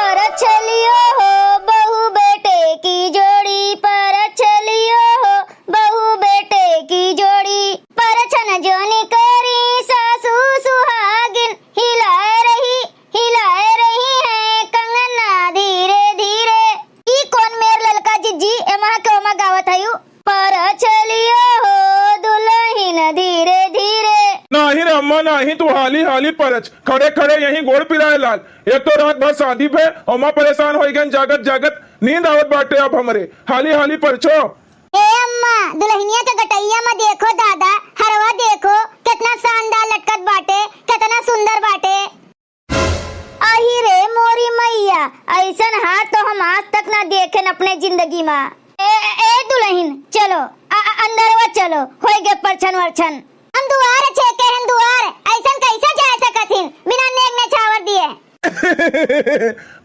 पर छलियो हो बहू बेटे की जोड़ी, पर छलियो हो बहू बेटे की जोड़ी, पर छन जोनी करी सासू सुहागिन, हिलाए रही है कंगना धीरे धीरे। ई कौन मेर ललका जिज्जी एमा केमा गावत हयू? पर छलियो हो दुल्हन धीरे धीरे। नहीं रे अम्मा नहीं, तू हाली हाली परच खड़े खड़े यहीं गोड़ पिराए लाल। एक तो रात भर शादी पे अम्मा परेशान हो गए, जागत जागत नींद आवत बाटे अब हमरे। हाली हाली परचो। ए अम्मा दुल्हनिया के गटैया में देखो दादा, हरवा देखो कितना शानदार लटकत बाटे, कितना सुंदर बाटे। आही रे मोरी मैया, ऐसन हाथ तो हम आज तक ना देखे अपने जिंदगी में। ए दुल्हन चलो अंदर वा चलो, होई गे परछन वरछन। हम दुआर छेके हैं दुआर, ऐसन कैसे जा सकथिन बिना नेक ने छावर दिए।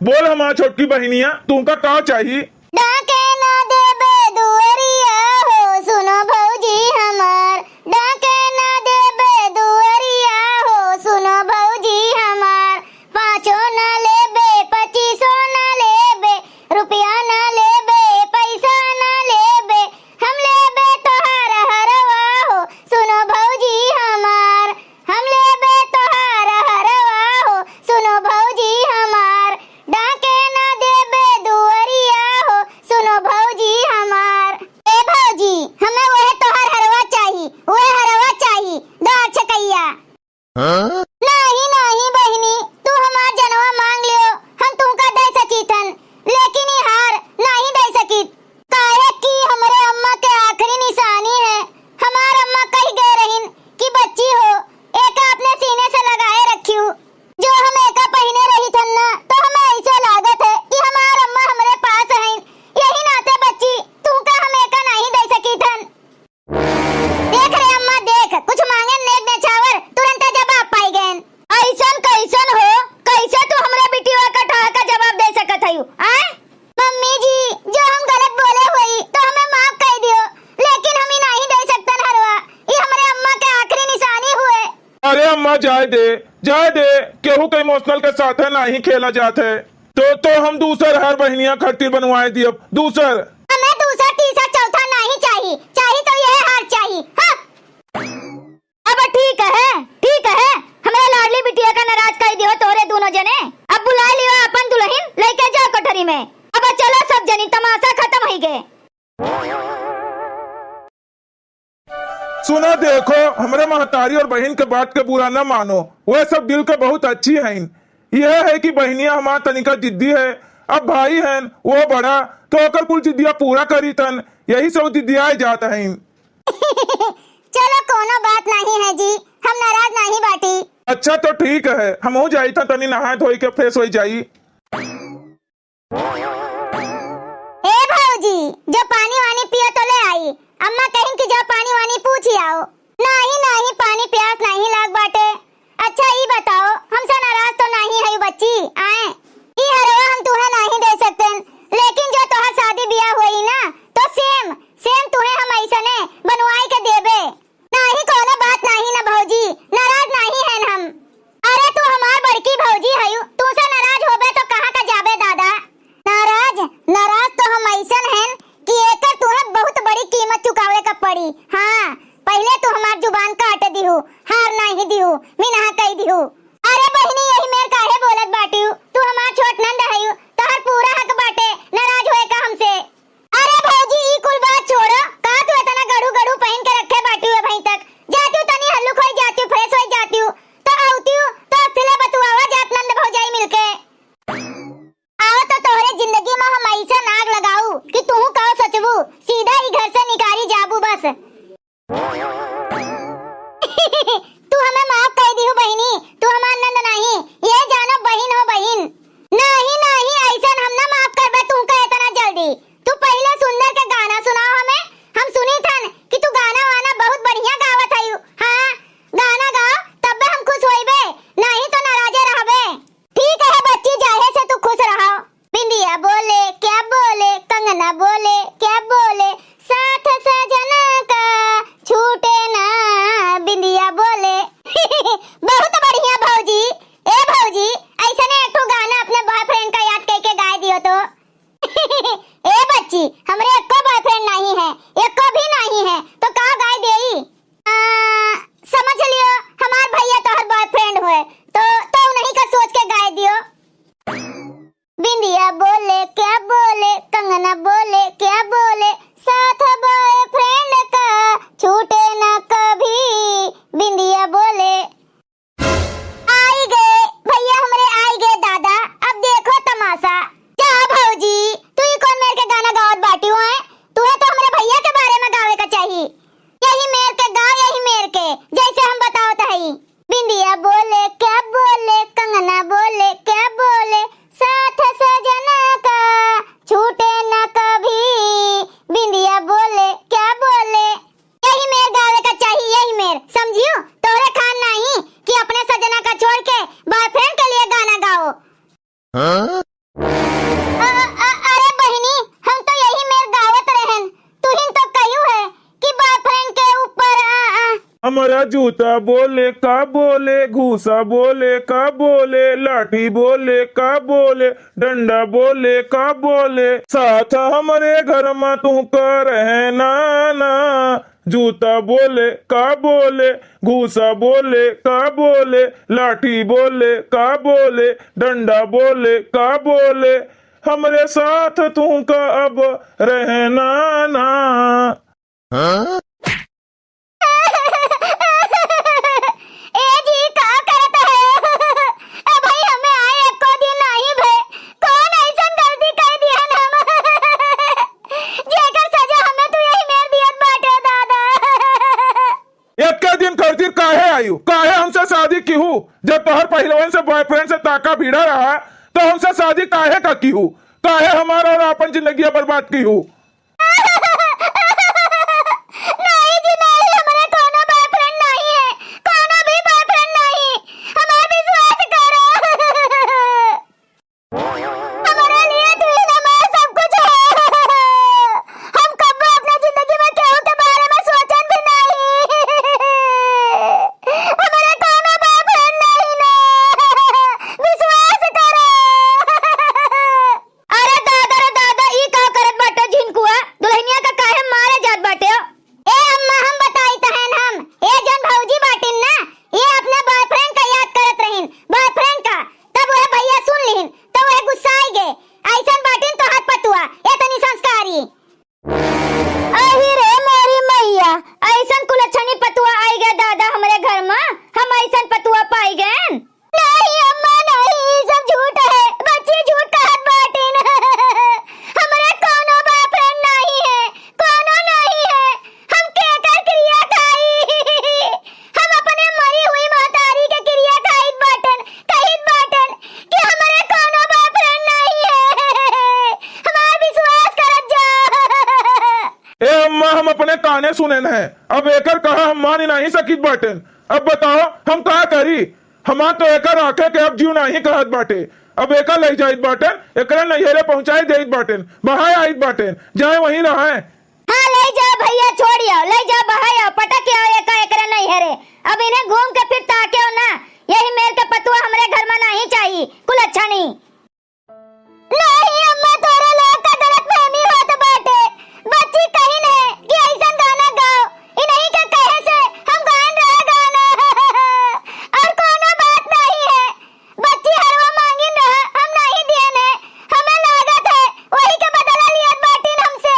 बोल हमार छोटकी बहनिया तुमका का चाहिए? डाके ना देबे दुअरिया हो सुनो भौजी हमार, डाके ना देबे दुअरिया हो सुनो भौजी हमार। पाँचो ना लेबे पच्चीसो ना लेबे, रुपया ना लेबे पैसा ना लेबे, हम लेबे तोहार हरवा हो सुनो भौजी हमार, हम लेबे तोहार हरवा हो सुनो भौजी हमार। डाके ना देबे दुअरिया हो सुनो भौजी हमार। ए भौजी हमें वह तोहर हरवा चाहिए, वह हरवा चाहिए दो छकैया। नहीं नहीं बहिनी, तू हमार जनवा मांग लियो, हम तुमका दे सकीतन, लेकिन ई हार नहीं दे सकीत। काहे कि हमरे अम्मा के आखिरी निशानी है। हमार अम्मा कह गए रहीन कि बच्ची हो एका अपने सीने से लगाए रखियो। जो हम एका पहने रही थन ना, तो हमें ऐसा लागत है कि हमार अम्मा हमरे पास हैं, यही नाते बच्ची तुमका हम एका नहीं दे सकीतन। देख रे अम्मा देख, कुछ मांगे नेक नेछावर तुरंत जवाब पाई गए। ऐसन कैसन हो, कैसे तू हमरे बिटिया का ठा का जवाब दे सकत हयू? आए मम्मी जी, जो हम गलत बोले हुई तो हमें माफ कर दियो, लेकिन हम ही नहीं दे सकतन हरवा, ये हमारे अम्मा के आखिरी निशानी हुए। अरे अम्मा जाए दे केहू के इमोशनल के साथ है नहीं खेला जाते। तो हम दूसर हर बहनिया खातिर बनवाए दिए दूसर। हमें दूसरा तीसरा चौथा नहीं चाहिए, चाहिए तो यह हार चाहिए। हाँ अब ठीक है हमारे लाडली बिटिया का नाराज कर दियो तोरे दोनों जने। अब बुला लियो अपन दुल्हन, लेके जाओ कोठरी में। अब चलो सब जनी, तमाशा खत्म हो गए। सुना देखो, हमारे महतारी और बहन के बात के बुरा न मानो, वह सब दिल के बहुत अच्छी हैं। यह है कि बहनिया हमारा तनिका जिद्दी है, अब भाई हैं वो बड़ा तो अकर कुल जिद्दिया पूरा करी तन, यही सब जिद्दियाए जाता है। चलो कोनो बात नहीं है जी, हम नाराज नहीं बाटी। अच्छा तो ठीक है, हम हो जाई था तनी नहा धोई के फ्रेश हो जाई। ए भौजी, जो पानी वानी पियो तो ले आई। अम्मा कहीं कि जो पानी वानी पूछी आओ। नहीं पानी प्यास नहीं लाग बाटे। अच्छा ये बताओ, हमसे नाराज तो नहीं है बच्ची? आए ई हरवा हम तुम्हें नहीं दे सकते, लेकिन जो तोहार शादी ब्याह हुई ना, तो सेम तुम्हें हम ऐसने बनवाई के देबे। नहीं कोनो बात नहीं ना भौजी, नाराज नहीं है हम। अरे तू हमार बड़की भौजी हयू, तू से नाराज होबे तो कहाँ का जाबे दादा? नाराज तो हम ऐसन हैं कि एकर तुम्हें बहुत बड़ी कीमत चुकावे का पड़ी। हाँ पहले तू हमार जुबान काट दिहू, हार नहीं दिहू, मिनहा कह दिहू। अरे बहिनी, हम तो यही मेर गावत रहन। तुहिन तो कहियो है कि बॉयफ्रेंड के ऊपर हमारा जूता बोले का बोले, घूसा बोले का बोले, लाठी बोले का बोले, डंडा बोले का बोले, साथ हमारे घर में तू कर है ना। जूता बोले का बोले, घूसा बोले का बोले, लाठी बोले का बोले, डंडा बोले का बोले, हमरे साथ तू का अब रहना ना। ए जी का करत है? ए भाई हमें आए एको दिन नहीं भे। कौन ऐसन गलती कर दिहन हम? जेकर सजा हमें तू यही मेर दियत बाटे दादा। एक के दिन खातिर काहे आयु, काहे हमसे शादी की हूँ? जब तोहर पहलवान से बॉयफ्रेंड से ताका भिड़ा रहा तो हमसे शादी काहे का की हूँ? काहे हमारा और अपन जिंदगी बर्बाद की हूँ? नहीं जी नहीं, हमारे कोनो बॉयफ्रेंड नहीं है, कोनो भी बॉयफ्रेंड नहीं। हमारा विश्वास करो। हमारे लिए तू ही हमारा सब कुछ है। हम कभी अपने जिंदगी में केहू के बारे में सोचन भी नहीं। हमारे कोनो बॉयफ्रेंड नहीं ना, विश्वास करो। अरे दादा ई का करत बाटे झिनकुआ? दुल्हनिया का काहे मारे जात बाटे हो? ए अम्मा, हम बताई तहन हम ए जन भौजी बाटिन ना, ये अपने बॉयफ्रेंड का याद करत रहिन, बॉयफ्रेंड का। तब वह भैया सुन लिहिन तो वह गुस्सा आई गए। ऐसन बाटिन तो हाथ पतुआ ए तनी संस्कारी। अहि रे मोरी मैया, ऐसन कुलछनी पतुआ आई गए दादा हमारे घर में। हम ऐसन पतुआ पाई गए? नहीं अम्मा नहीं, सब झूठ है। बच्ची झूठ कहत बाटिन। हमारे कोनो बॉयफ्रेंड नहीं है, कोनो नहीं है। हम केकर क्रिया खाई? हम अपने मरी हुई महतारी के क्रिया खाइत बाटन, कहित बाटन कि हमारे कोनो बॉयफ्रेंड नहीं है। हमार विश्वास करत जा। ए अम्मा, हम अपने काने सुने न है, अब एकर कहा हम मान नहीं सकित बाटेन। अब बताओ हम का करी? हमार तो एकर आंखें के अब जीव नहीं कहत बाटे। अब एकर ले जाइत बाटेन, एकरा नैहरे पहुंचाई देइत बाटेन, बहाय आइत बाटेन, जाए वहीं रहे। हाँ ले जा भैया, छोड़ियो, ले जा बहाया, पटक आओ एका एकरा नहीं हरे। अब इन्हें घूम के फिर ताके हो ना। यही मेर के पतुआ हमरे घर में नहीं चाहिए, कुल अच्छा नहीं। नहीं अम्मा, तोरा लोग का गलतफहमी होत बाटे। बच्ची कही ने कि ऐसन गाना गाओ, इन्हीं के कहे से हम गान रहा गाना। और कोनो बात नहीं है। बच्ची हरवा मांगिन रहा, हम नहीं दियन है। हमें लागत है वही के बदला लियत बाटिन हमसे।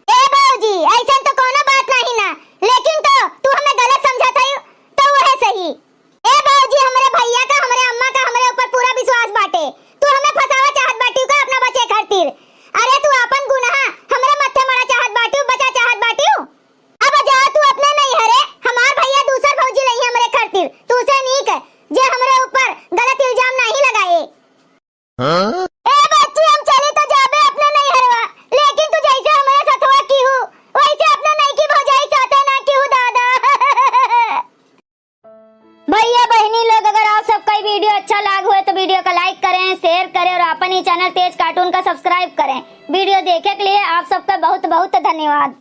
ए बाबूजी, ऐसन तो कोनो बात नहीं ना, लेकिन तो तू हमें गलत समझत है तो वो है सही। ए बाबूजी, हमारे भैया का, हमारे अम्मा का हमारे ऊपर पूरा विश्वास बाटे। तू हमें फसावा चाहत बाटी का अपना बचे खातिर। अरे तू अपन गुनाह हमरे मत्थे मारा चाहत बाटी, बचा चाहत बाटी। अब जा तू अपने नहीं हरे, हमार भैया दूसर भौजी लई हमरे खातिर। तू से नीक जे हमरे ऊपर गलत इल्जाम नहीं लगाए। ए बच्ची, हम चले तो जाबे अपने नहीं हरवा, लेकिन तू जैसे हमारे सतवा की हूँ वैसे अपने नहीं की भौजाई साथे ना की हूँ दादा। भैया बहनी लोग, अगर आप सबका ये वीडियो अच्छा लगा हो तो वीडियो को लाइक करें, शेयर करें और अपन ही चैनल तेज कार्टून का सब्सक्राइब करें। वीडियो देखे के लिए आप सबका बहुत बहुत धन्यवाद।